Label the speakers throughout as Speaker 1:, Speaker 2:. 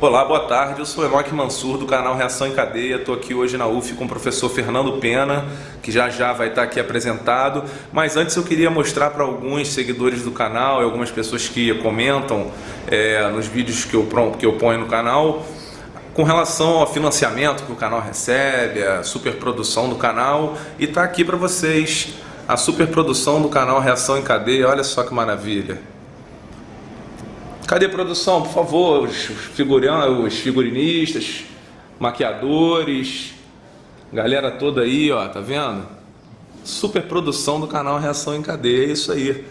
Speaker 1: Olá, boa tarde. Eu sou Enoque Mansur do canal Reação em Cadeia. Estou aqui hoje na UF com o professor Fernando Pena, que já vai estar aqui apresentado. Mas antes eu queria mostrar para alguns seguidores do canal e algumas pessoas que comentam nos vídeos que eu ponho no canal, com relação ao financiamento que o canal recebe, a superprodução do canal. E está aqui para vocês a superprodução do canal Reação em Cadeia. Olha só que maravilha. Cadê a produção, por favor? Os figurinistas, maquiadores, galera toda aí, ó, tá vendo? Super produção do canal Reação em Cadeia, é isso aí.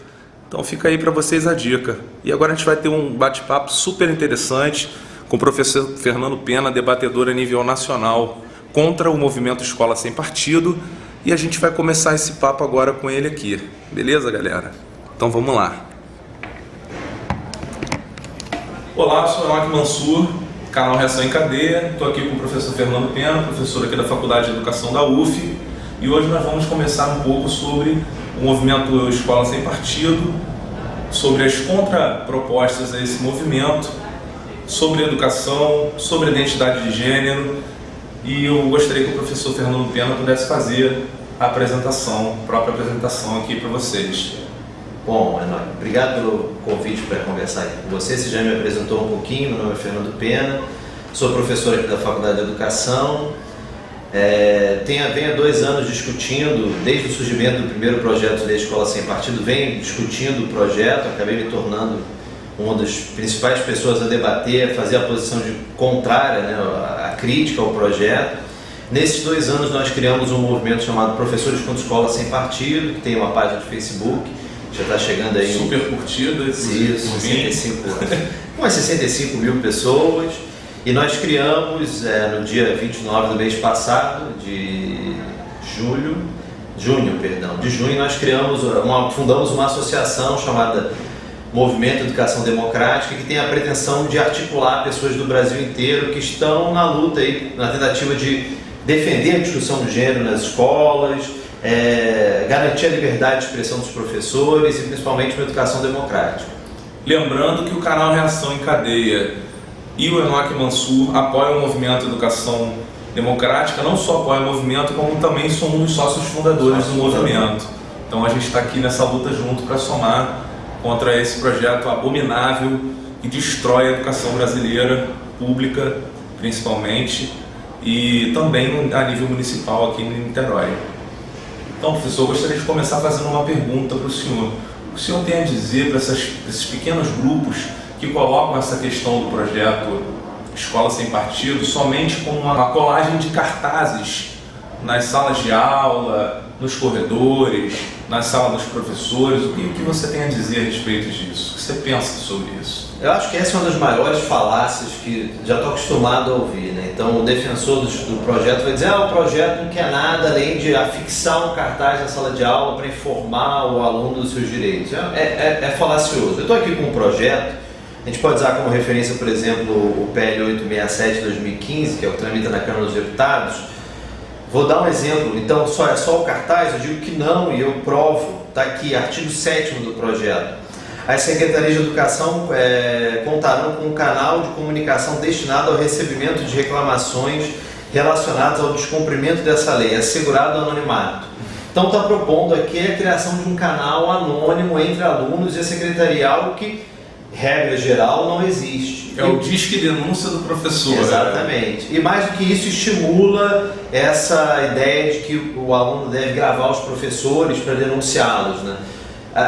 Speaker 1: Então fica aí para vocês a dica. E agora a gente vai ter um bate-papo super interessante com o professor Fernando Pena, debatedor a nível nacional contra o movimento Escola Sem Partido. E a gente vai começar esse papo agora com ele aqui. Beleza, galera? Então vamos lá. Olá, eu sou Enoque Mansur, canal Reação em Cadeia. Estou aqui com o professor Fernando Pena, professor aqui da Faculdade de Educação da UF. E hoje nós vamos conversar um pouco sobre o movimento Escola Sem Partido, sobre as contrapropostas a esse movimento, sobre educação, sobre identidade de gênero. E eu gostaria que o professor Fernando Pena pudesse fazer a própria apresentação aqui para vocês.
Speaker 2: Bom, Enoque, obrigado pelo convite para conversar aqui com você. Você já me apresentou um pouquinho, meu nome é Fernando Pena, sou professor aqui da Faculdade de Educação. Venho há 2 anos discutindo, desde o surgimento do primeiro projeto de lei Escola Sem Partido, venho discutindo o projeto, acabei me tornando uma das principais pessoas a debater, a fazer a posição contrária, né, a crítica ao projeto. Nesses 2 anos nós criamos um movimento chamado Professores contra Escola Sem Partido, que tem uma página de Facebook, já está chegando aí
Speaker 1: super curtida,
Speaker 2: isso, 65 mil pessoas. E nós criamos no dia 29 do mês passado, de junho, nós fundamos uma associação chamada Movimento Educação Democrática, que tem a pretensão de articular pessoas do Brasil inteiro que estão na luta aí, na tentativa de defender a discussão do gênero nas escolas, garantir a liberdade de expressão dos professores e principalmente uma educação democrática.
Speaker 1: Lembrando que o canal Reação em Cadeia e o Enoque Mansur apoiam o movimento Educação Democrática, não só apoiam o movimento, como também são um dos sócios fundadores do movimento. Então a gente está aqui nessa luta junto para somar contra esse projeto abominável que destrói a educação brasileira, pública principalmente, e também a nível municipal aqui em Niterói. Então, professor, eu gostaria de começar fazendo uma pergunta para o senhor. O senhor tem a dizer para esses pequenos grupos que colocam essa questão do projeto Escola Sem Partido somente como uma colagem de cartazes nas salas de aula, nos corredores, nas salas dos professores? O que você tem a dizer a respeito disso? O que você pensa sobre isso?
Speaker 2: Eu acho que essa é uma das maiores falácias que já estou acostumado a ouvir, né? Então, o defensor do projeto vai dizer: o projeto não quer nada além de afixar um cartaz na sala de aula para informar o aluno dos seus direitos. É falacioso. Eu estou aqui com um projeto, a gente pode usar como referência, por exemplo, o PL 867 de 2015, que é o que tramita na Câmara dos Deputados. Vou dar um exemplo. Então, é só o cartaz? Eu digo que não, e eu provo. Está aqui, artigo 7º do projeto. As secretarias de educação contarão com um canal de comunicação destinado ao recebimento de reclamações relacionadas ao descumprimento dessa lei, assegurado o anonimato. Então está propondo aqui a criação de um canal anônimo entre alunos e a secretaria, algo que, regra geral, não existe.
Speaker 1: É o disque denúncia do professor.
Speaker 2: Exatamente. E mais do que isso, estimula essa ideia de que o aluno deve gravar os professores para denunciá-los, né?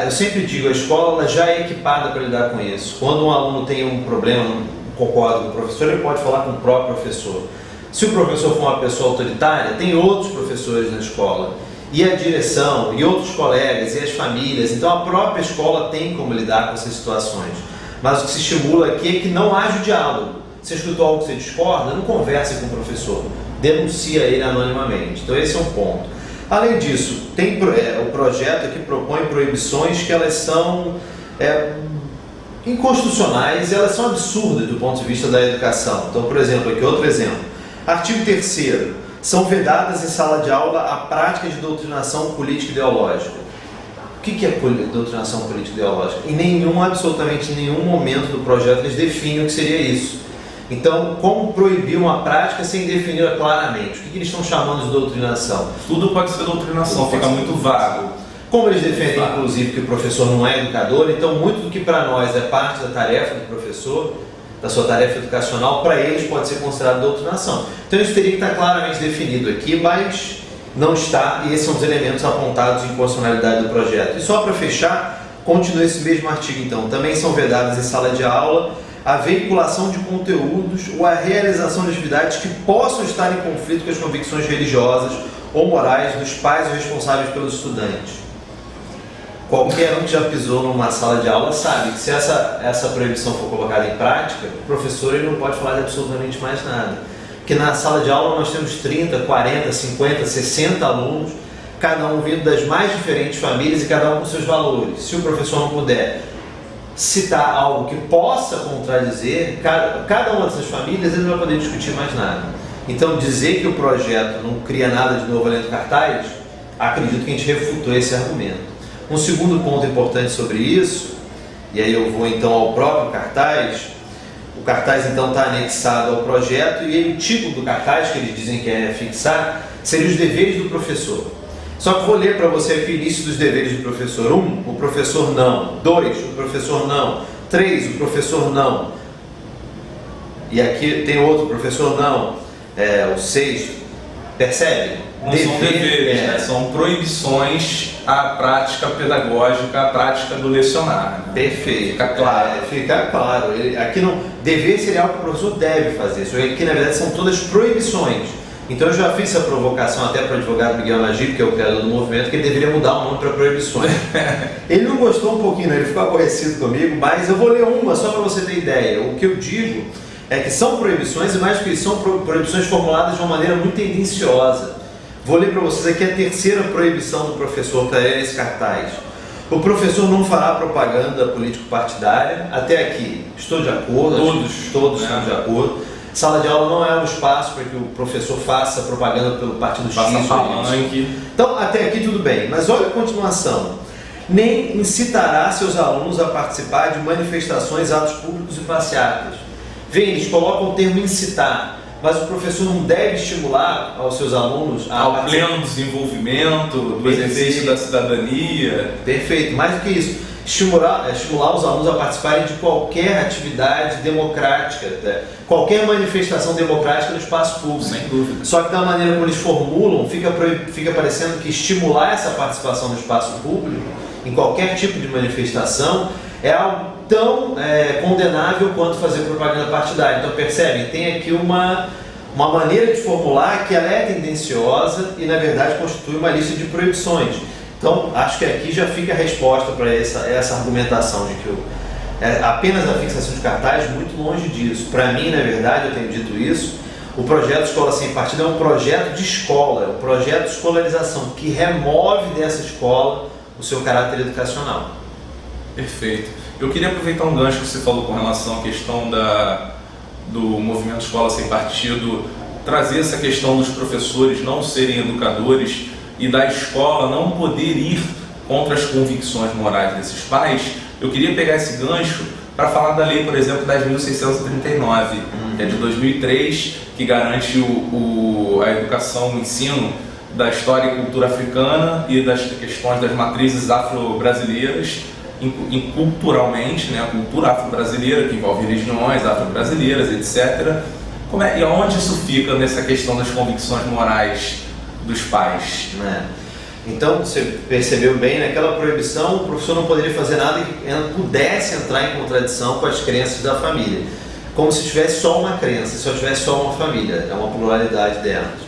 Speaker 2: Eu sempre digo, a escola já é equipada para lidar com isso. Quando um aluno tem um problema, não concorda com o professor, ele pode falar com o próprio professor. Se o professor for uma pessoa autoritária, tem outros professores na escola, e a direção, e outros colegas, e as famílias. Então a própria escola tem como lidar com essas situações. Mas o que se estimula aqui é que não haja o diálogo. Você escutou algo que você discorda, não converse com o professor, denuncia ele anonimamente. Então esse é um ponto. Além disso, tem o projeto que propõe proibições que elas são inconstitucionais e elas são absurdas do ponto de vista da educação. Então, por exemplo, aqui outro exemplo. Artigo 3º. São vedadas em sala de aula a prática de doutrinação política ideológica. O que é doutrinação política ideológica? Absolutamente nenhum momento do projeto eles definem o que seria isso. Então, como proibir uma prática sem definir claramente? O que eles estão chamando de doutrinação?
Speaker 1: Tudo pode ser doutrinação, fica muito vago.
Speaker 2: Como eles defendem, inclusive, que o professor não é educador, então muito do que para nós é parte da tarefa do professor, da sua tarefa educacional, para eles pode ser considerado doutrinação. Então isso teria que estar claramente definido aqui, mas não está, e esses são os elementos apontados em constitucionalidade do projeto. E só para fechar, continua esse mesmo artigo então. Também são vedadas em sala de aula a veiculação de conteúdos ou a realização de atividades que possam estar em conflito com as convicções religiosas ou morais dos pais ou responsáveis pelos estudantes. Qualquer um que já pisou numa sala de aula sabe que se essa proibição for colocada em prática, o professor ele não pode falar de absolutamente mais nada. Porque na sala de aula nós temos 30, 40, 50, 60 alunos, cada um vindo das mais diferentes famílias e cada um com seus valores. Se o professor não puder citar algo que possa contradizer, cada uma dessas famílias ele não vai poder discutir mais nada. Então dizer que o projeto não cria nada de novo além do cartaz, acredito que a gente refutou esse argumento. Um segundo ponto importante sobre isso, e aí eu vou então ao próprio cartaz. O cartaz então está anexado ao projeto e aí, o tipo do cartaz que eles dizem que é fixar seria os deveres do professor. Só que vou ler para você aqui o início dos deveres do professor. 1, o professor não. 2, o professor não. 3, o professor não. E aqui tem outro, o professor não. O 6, percebe?
Speaker 1: Não são deveres, né? São proibições à prática pedagógica, à prática do lecionar. Né?
Speaker 2: Perfeito.
Speaker 1: Fica claro.
Speaker 2: Fica claro. Aqui não, dever seria algo que o professor deve fazer. Isso aqui, na verdade, são todas proibições. Então, eu já fiz essa provocação até para o advogado Miguel Najib, que é o criador do movimento, que ele deveria mudar o nome para proibições. Ele não gostou um pouquinho, né? Ele ficou aborrecido comigo, mas eu vou ler uma só para você ter ideia. O que eu digo é que são proibições, e mais que isso, são proibições formuladas de uma maneira muito tendenciosa. Vou ler para vocês aqui a terceira proibição do professor, que é esse cartaz. O professor não fará propaganda político-partidária. Até aqui, estou de acordo. Todos estão de acordo. Sala de aula não é um espaço para que o professor faça propaganda pelo partido X. Então, até aqui tudo bem. Mas olha a continuação. Nem incitará seus alunos a participar de manifestações, atos públicos e passeatas. Vem, eles colocam o termo incitar. Mas o professor não deve estimular aos seus alunos
Speaker 1: ao pleno desenvolvimento, do exercício da cidadania.
Speaker 2: Perfeito. Mais do que isso, estimular os alunos a participarem de qualquer atividade democrática, qualquer manifestação democrática no espaço público.
Speaker 1: Sem dúvida.
Speaker 2: Só que da maneira como eles formulam, fica parecendo que estimular essa participação no espaço público, em qualquer tipo de manifestação, é algo tão condenável quanto fazer propaganda partidária. Então percebem, tem aqui uma maneira de formular que ela é tendenciosa e na verdade constitui uma lista de proibições. Então acho que aqui já fica a resposta para essa argumentação de que apenas a fixação de cartaz, muito longe disso. Para mim, na verdade, eu tenho dito isso, o projeto Escola Sem Partido é um projeto de escola, é um projeto de escolarização que remove dessa escola o seu caráter educacional.
Speaker 1: Perfeito. Eu queria aproveitar um gancho que você falou com relação à questão do movimento Escola Sem Partido, trazer essa questão dos professores não serem educadores e da escola não poder ir contra as convicções morais desses pais. Eu queria pegar esse gancho para falar da lei, por exemplo, 10.639, que é de 2003, que garante a educação, o ensino da história e cultura africana e das questões das matrizes afro-brasileiras, culturalmente, né, a cultura afro-brasileira, que envolve religiões afro-brasileiras, etc. E aonde isso fica nessa questão das convicções morais dos pais?
Speaker 2: Então, você percebeu bem, naquela proibição, o professor não poderia fazer nada que pudesse entrar em contradição com as crenças da família. Como se tivesse só uma crença, se só tivesse só uma família, é uma pluralidade delas.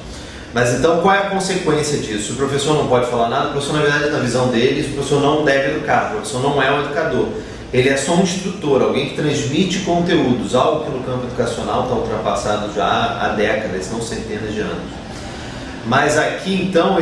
Speaker 2: Mas então, qual é a consequência disso? O professor não pode falar nada, o professor, na verdade, na visão deles, o professor não deve educar, o professor não é um educador. Ele é só um instrutor, alguém que transmite conteúdos, algo que no campo educacional está ultrapassado já há décadas, não centenas de anos. Mas aqui, então,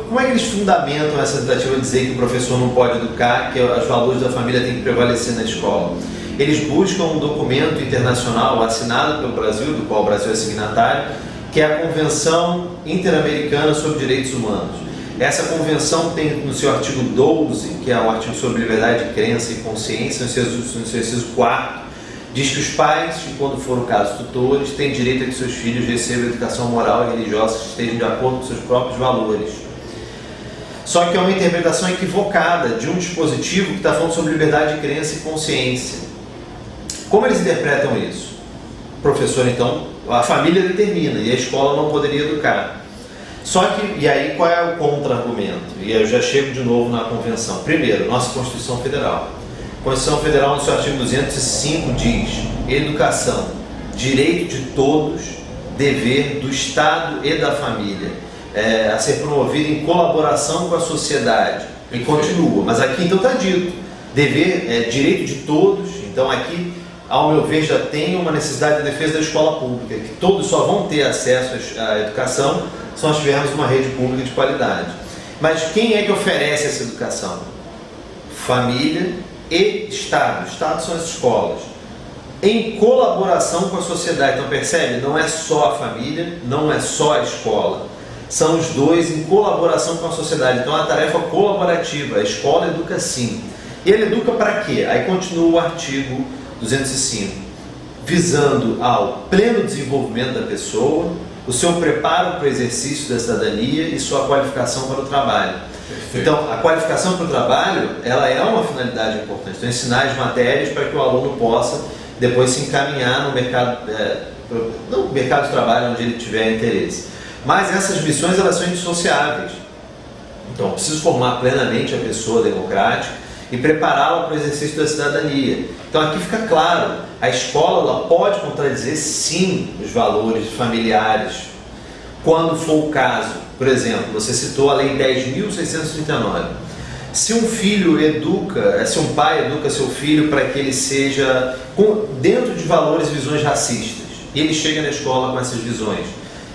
Speaker 2: como é que eles fundamentam essa tentativa de dizer que o professor não pode educar, que os valores da família têm que prevalecer na escola? Eles buscam um documento internacional assinado pelo Brasil, do qual o Brasil é signatário, que é a Convenção Interamericana sobre Direitos Humanos. Essa convenção tem no seu artigo 12, que é o artigo sobre liberdade de crença e consciência, no seu inciso 4, Diz que os pais, e quando for o caso tutores, têm direito a que seus filhos recebam educação moral e religiosa que estejam de acordo com seus próprios valores. Só que é uma interpretação equivocada de um dispositivo que está falando sobre liberdade de crença e consciência. Como eles interpretam isso? O professor, então, a família determina e a escola não poderia educar. Só que, e aí qual é o contra-argumento? E eu já chego de novo na convenção. Primeiro, nossa Constituição Federal. A Constituição Federal, no seu artigo 205, diz: educação, direito de todos, dever do Estado e da família, a ser promovida em colaboração com a sociedade. E continua, mas aqui então está dito, dever, direito de todos. Então aqui, ao meu ver, já tem uma necessidade de defesa da escola pública, que todos só vão ter acesso à educação se nós tivermos uma rede pública de qualidade. Mas quem é que oferece essa educação? Família e Estado. Estado são as escolas, em colaboração com a sociedade. Então percebe? Não é só a família, não é só a escola. São os dois em colaboração com a sociedade. Então é uma tarefa colaborativa. A escola educa sim. E ele educa para quê? Aí continua o artigo 205, visando ao pleno desenvolvimento da pessoa, o seu preparo para o exercício da cidadania e sua qualificação para o trabalho. Perfeito. Então, a qualificação para o trabalho, ela é uma finalidade importante. Então, ensinar as matérias para que o aluno possa depois se encaminhar no mercado, no mercado de trabalho onde ele tiver interesse. Mas essas missões, elas são indissociáveis. Então, eu preciso formar plenamente a pessoa democrática e prepará-la para o exercício da cidadania. Então aqui fica claro, a escola ela pode contradizer sim os valores familiares, quando for o caso. Por exemplo, você citou a Lei 10.639. Se um filho educa, se um pai educa seu filho para que ele seja dentro de valores e visões racistas, e ele chega na escola com essas visões,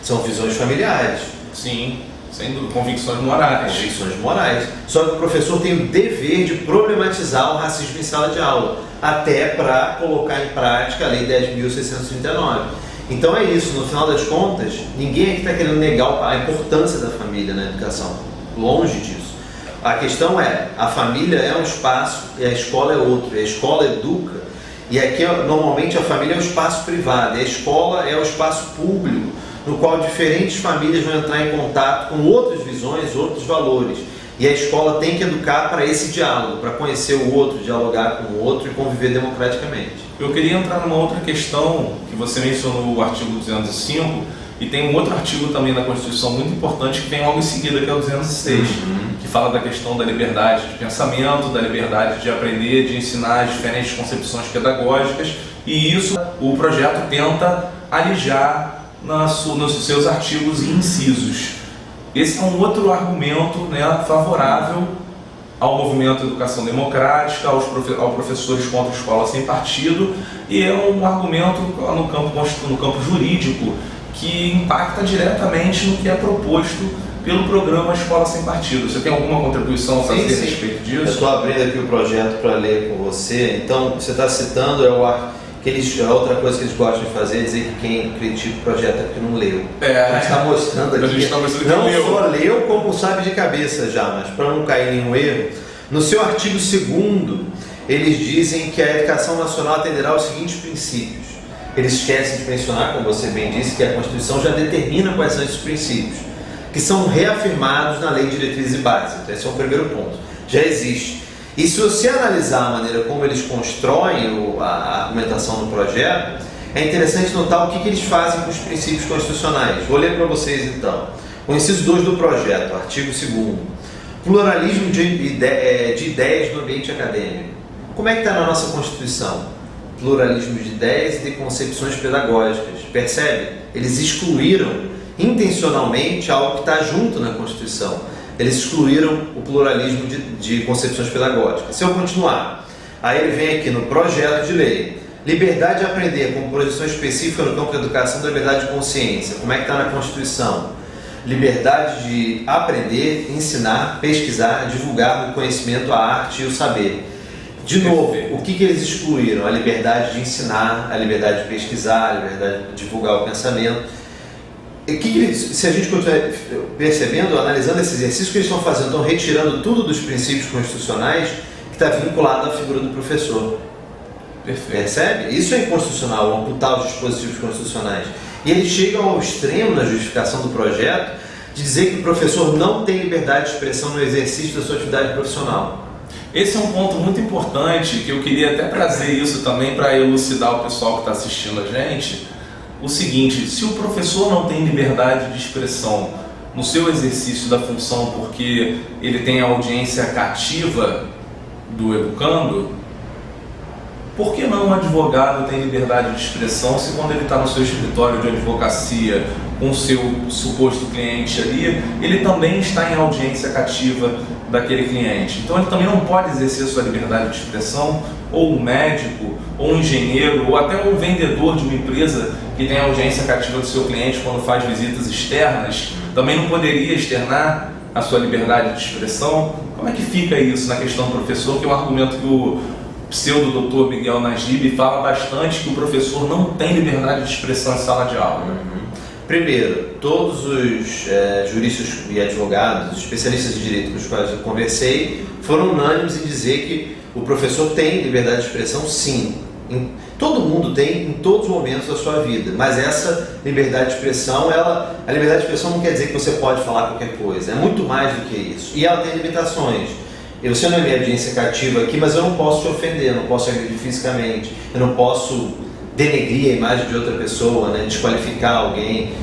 Speaker 2: são visões familiares.
Speaker 1: Sim. Sem dúvida, convicções morais.
Speaker 2: Convicções morais. Só que o professor tem o dever de problematizar o racismo em sala de aula, até para colocar em prática a Lei 10.639. Então é isso, no final das contas, ninguém aqui está querendo negar a importância da família na educação. Longe disso. A questão é, a família é um espaço e a escola é outro. E a escola educa, e aqui normalmente a família é um espaço privado, e a escola é o espaço público, no qual diferentes famílias vão entrar em contato com outras visões, outros valores. E a escola tem que educar para esse diálogo, para conhecer o outro, dialogar com o outro e conviver democraticamente.
Speaker 1: Eu queria entrar numa outra questão, que você mencionou o artigo 205, e tem um outro artigo também da Constituição muito importante que vem logo em seguida, que é o 206, que fala da questão da liberdade de pensamento, da liberdade de aprender, de ensinar as diferentes concepções pedagógicas, e isso o projeto tenta alijar nos seus artigos e incisos. Esse é um outro argumento, né, favorável ao movimento Educação Democrática, aos professores contra a escola sem partido, e é um argumento no campo jurídico que impacta diretamente no que é proposto pelo programa Escola Sem Partido. Você tem alguma contribuição a fazer a respeito disso?
Speaker 2: Eu estou abrindo aqui o projeto para ler com você. Então, você está citando a outra coisa que eles gostam de fazer é dizer que quem critica o projeto é porque não leu. A gente está mostrando aqui. Não só leu, como sabe de cabeça já, mas para não cair em nenhum erro, no seu artigo 2º, eles dizem que a educação nacional atenderá aos seguintes princípios. Eles esquecem de mencionar, como você bem disse, que a Constituição já determina quais são esses princípios, que são reafirmados na Lei de Diretrizes e Bases. Então esse é o primeiro ponto. Já existe. E se você analisar a maneira como eles constroem a argumentação do projeto, é interessante notar o que eles fazem com os princípios constitucionais. Vou ler para vocês então. O inciso 2 do projeto, artigo 2º. Pluralismo de ideias no ambiente acadêmico. Como é que está na nossa Constituição? Pluralismo de ideias e de concepções pedagógicas. Percebe? Eles excluíram intencionalmente algo que está junto na Constituição. Eles excluíram o pluralismo de concepções pedagógicas. Se eu continuar, aí ele vem aqui no projeto de lei. Liberdade de aprender, com projeção específica no campo da educação, da liberdade de consciência. Como é que está na Constituição? Liberdade de aprender, ensinar, pesquisar, divulgar o conhecimento, a arte e o saber. De novo, o que eles excluíram? A liberdade de ensinar, a liberdade de pesquisar, a liberdade de divulgar o pensamento. Se a gente continuar percebendo, analisando esse exercício que eles estão fazendo, estão retirando tudo dos princípios constitucionais que está vinculado à figura do professor.
Speaker 1: Perfeito.
Speaker 2: Percebe? Isso é inconstitucional, amputar os dispositivos constitucionais. E eles chegam ao extremo na justificação do projeto de dizer que o professor não tem liberdade de expressão no exercício da sua atividade profissional.
Speaker 1: Esse é um ponto muito importante que eu queria até trazer isso também para elucidar o pessoal que está assistindo a gente. O seguinte, se o professor não tem liberdade de expressão no seu exercício da função porque ele tem a audiência cativa do educando, por que não um advogado tem liberdade de expressão se quando ele está no seu escritório de advocacia com o seu suposto cliente ali, ele também está em audiência cativa daquele cliente? Então ele também não pode exercer sua liberdade de expressão, ou um médico, ou um engenheiro, ou até um vendedor de uma empresa que tem audiência cativa do seu cliente quando faz visitas externas, também não poderia externar a sua liberdade de expressão? Como é que fica isso na questão do professor, que é um argumento que o pseudo-doutor Miguel Najib fala bastante, que o professor não tem liberdade de expressão em sala de aula?
Speaker 2: Primeiro, todos os juristas e advogados, especialistas de direito com os quais eu conversei, foram unânimes em dizer que o professor tem liberdade de expressão, sim. Todo mundo tem em todos os momentos da sua vida, mas essa liberdade de expressão, a liberdade de expressão não quer dizer que você pode falar qualquer coisa, é muito mais do que isso. E ela tem limitações. Você não é minha audiência cativa aqui, mas eu não posso te ofender, eu não posso agredir fisicamente, eu não posso denegrir a imagem de outra pessoa, né, desqualificar alguém.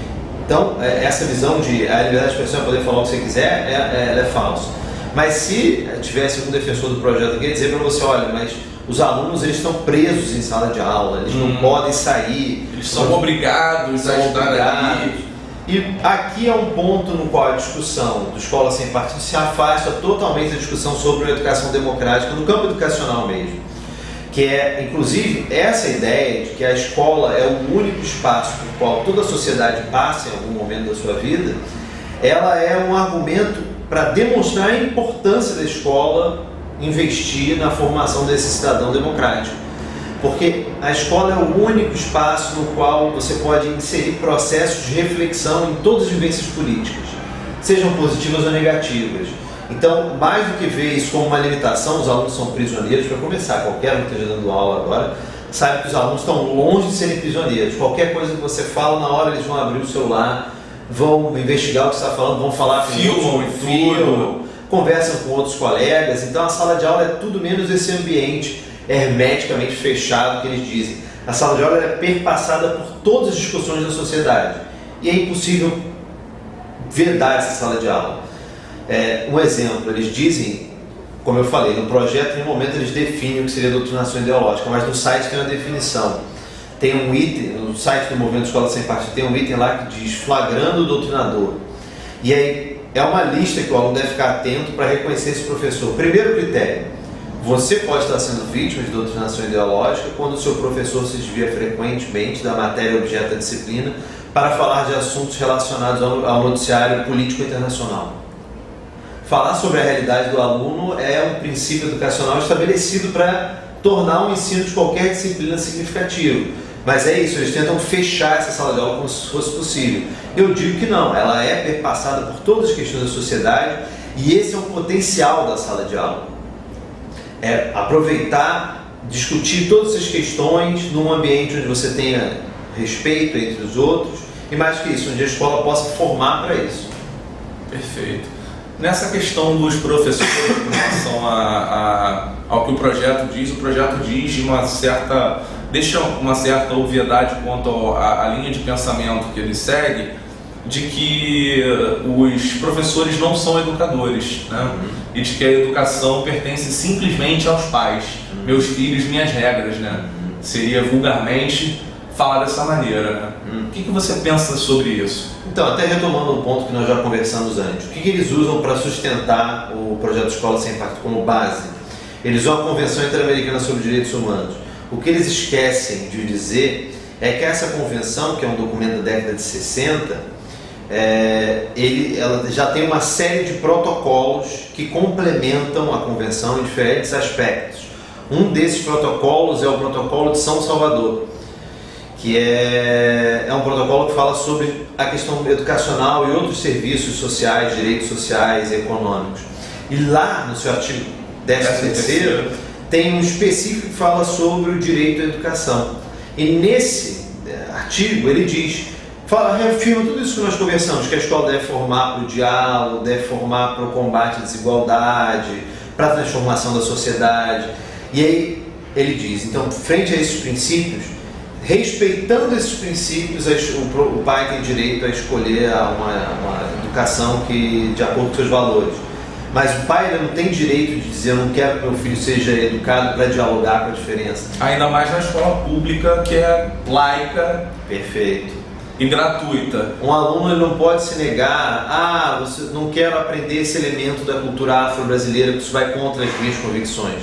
Speaker 2: Então, essa visão de a liberdade de expressão é poder falar o que você quiser, ela é falsa. Mas se tivesse um defensor do projeto aqui, ia dizer para você, olha, mas os alunos eles estão presos em sala de aula, eles não podem sair.
Speaker 1: Eles são obrigados a estar ali.
Speaker 2: E aqui é um ponto no qual a discussão do Escola Sem Partido se afasta totalmente da discussão sobre a educação democrática, no campo educacional mesmo. Que é, inclusive, essa ideia de que a escola é o único espaço por qual toda a sociedade passa em algum momento da sua vida, ela é um argumento para demonstrar a importância da escola investir na formação desse cidadão democrático. Porque a escola é o único espaço no qual você pode inserir processos de reflexão em todas as vivências políticas, sejam positivas ou negativas. Então, mais do que ver isso como uma limitação, os alunos são prisioneiros. Para começar, qualquer um que esteja dando aula agora sabe que os alunos estão longe de serem prisioneiros. Qualquer coisa que você fala, na hora eles vão abrir o celular, vão investigar o que você está falando, vão falar com
Speaker 1: filmam,
Speaker 2: conversam com outros colegas. Então a sala de aula é tudo menos esse ambiente hermeticamente fechado que eles dizem. A sala de aula é perpassada por todas as discussões da sociedade e é impossível vedar essa sala de aula. Um exemplo, eles dizem, como eu falei, no projeto, em um momento eles definem o que seria doutrinação ideológica, mas no site tem uma definição. Tem um item, no site do Movimento Escola Sem Partido, tem um item lá que diz flagrando o doutrinador. E aí é uma lista que o aluno deve ficar atento para reconhecer esse professor. Primeiro critério, você pode estar sendo vítima de doutrinação ideológica quando o seu professor se desvia frequentemente da matéria objeto da disciplina para falar de assuntos relacionados ao noticiário político internacional. Falar sobre a realidade do aluno é um princípio educacional estabelecido para tornar o ensino de qualquer disciplina significativo. Mas é isso, eles tentam fechar essa sala de aula como se fosse possível. Eu digo que não, ela é perpassada por todas as questões da sociedade e esse é o potencial da sala de aula. É aproveitar, discutir todas essas questões num ambiente onde você tenha respeito entre os outros e mais que isso, onde a escola possa formar para isso.
Speaker 1: Perfeito. Nessa questão dos professores com relação ao que o projeto diz deixa uma certa obviedade quanto à linha de pensamento que ele segue, de que os professores não são educadores, né? E de que a educação pertence simplesmente aos pais. Meus filhos, minhas regras, né? Seria vulgarmente falar dessa maneira, né? O que você pensa sobre isso?
Speaker 2: Então, até retomando um ponto que nós já conversamos antes, o que eles usam para sustentar o projeto Escola Sem Partido como base? Eles usam a Convenção Interamericana sobre Direitos Humanos. O que eles esquecem de dizer é que essa convenção, que é um documento da década de 60, ela já tem uma série de protocolos que complementam a convenção em diferentes aspectos. Um desses protocolos é o Protocolo de São Salvador, que é um protocolo que fala sobre a questão educacional e outros serviços sociais, direitos sociais e econômicos. E lá, no seu artigo 13º, tem um específico que fala sobre o direito à educação. E nesse artigo ele diz, reafirma tudo isso que nós conversamos, que a escola deve formar para o diálogo, deve formar para o combate à desigualdade, para a transformação da sociedade. E aí ele diz, então, frente a esses princípios, respeitando esses princípios, o pai tem direito a escolher uma educação que de acordo com seus valores. Mas o pai não tem direito de dizer, eu não quero que meu filho seja educado para dialogar com a diferença.
Speaker 1: Ainda mais na escola pública, que é laica.
Speaker 2: Perfeito.
Speaker 1: E gratuita.
Speaker 2: Um aluno ele não pode se negar, você não quero aprender esse elemento da cultura afro-brasileira, porque isso vai contra as minhas convicções.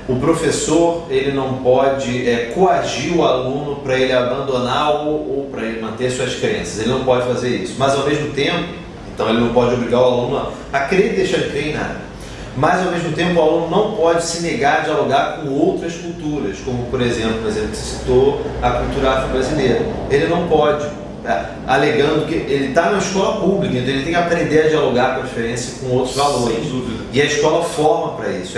Speaker 2: O professor ele não pode coagir o aluno para ele abandonar ou para ele manter suas crenças. Ele não pode fazer isso. Mas ao mesmo tempo, então ele não pode obrigar o aluno a crer e deixar de crer em nada. Mas ao mesmo tempo o aluno não pode se negar a dialogar com outras culturas, como por exemplo que você citou, a cultura afro-brasileira. Ele não pode, alegando que ele está na escola pública, então ele tem que aprender a dialogar com a diferença e com outros valores.
Speaker 1: Sem dúvida.
Speaker 2: E a escola forma para isso.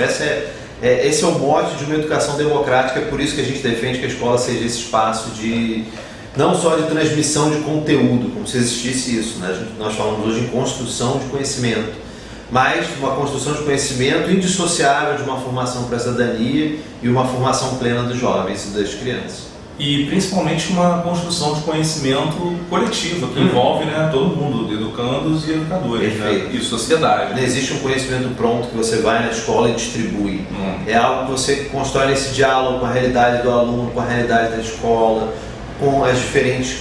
Speaker 2: Esse é o mote de uma educação democrática, é por isso que a gente defende que a escola seja esse espaço de não só de transmissão de conteúdo, como se existisse isso, né? Nós falamos hoje em construção de conhecimento, mas uma construção de conhecimento indissociável de uma formação para a cidadania e uma formação plena dos jovens e das crianças.
Speaker 1: E principalmente uma construção de conhecimento coletiva, que envolve, né, todo mundo, educandos e educadores, né, e sociedade.
Speaker 2: Não existe um conhecimento pronto que você vai na escola e distribui. É algo que você constrói nesse diálogo com a realidade do aluno, com a realidade da escola, com as diferentes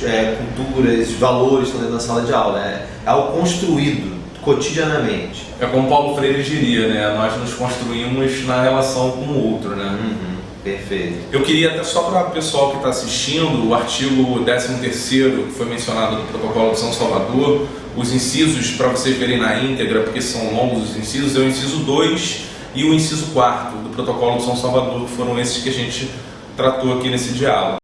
Speaker 2: culturas, valores que estão dentro da sala de aula. É algo construído cotidianamente.
Speaker 1: É como Paulo Freire diria, né? Nós nos construímos na relação com o outro, né?
Speaker 2: Perfeito.
Speaker 1: Eu queria até só para o pessoal que está assistindo, o artigo 13º, que foi mencionado no Protocolo de São Salvador, os incisos, para vocês verem na íntegra, porque são longos os incisos, é o inciso 2 e o inciso 4º do Protocolo de São Salvador, que foram esses que a gente tratou aqui nesse diálogo.